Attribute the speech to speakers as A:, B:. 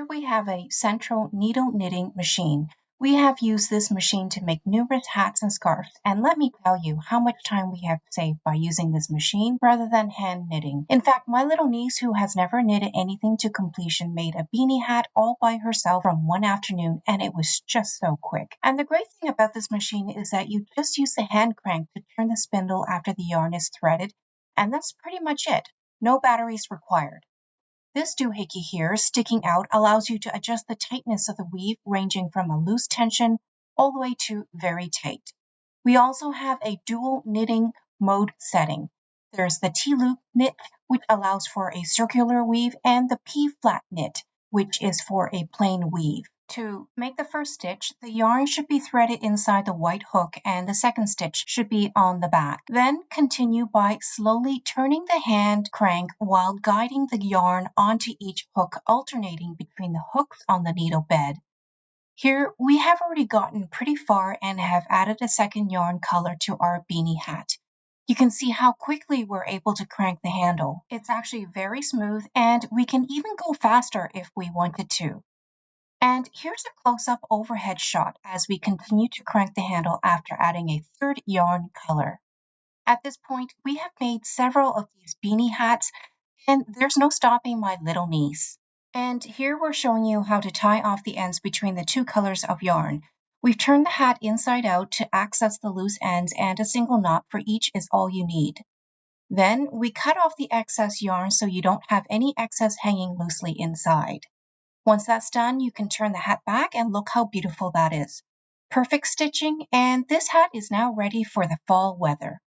A: we have a Sentro needle knitting machine. We have used this machine to make numerous hats and scarves, and let me tell you how much time we have saved by using this machine rather than hand knitting. In fact, my little niece, who has never knitted anything to completion, made a beanie hat all by herself from one afternoon, and it was just so quick. And the great thing about this machine is that you just use the hand crank to turn the spindle after the yarn is threaded, and that's pretty much it. No batteries required. This doohickey here, sticking out, allows you to adjust the tightness of the weave, ranging from a loose tension all the way to very tight. We also have a dual knitting mode setting. There's the T-loop knit, which allows for a circular weave, and the P-flat knit, which is for a plain weave. To make the first stitch, the yarn should be threaded inside the white hook and the second stitch should be on the back. Then continue by slowly turning the hand crank while guiding the yarn onto each hook, alternating between the hooks on the needle bed. Here we have already gotten pretty far and have added a second yarn color to our beanie hat. You can see how quickly we're able to crank the handle. It's actually very smooth, and we can even go faster if we wanted to. And here's a close-up overhead shot as we continue to crank the handle after adding a third yarn color. At this point, we have made several of these beanie hats, and there's no stopping my little niece. And here we're showing you how to tie off the ends between the two colors of yarn. We've turned the hat inside out to access the loose ends, and a single knot for each is all you need. Then we cut off the excess yarn so you don't have any excess hanging loosely inside. Once that's done, you can turn the hat back and look how beautiful that is. Perfect stitching, and this hat is now ready for the fall weather.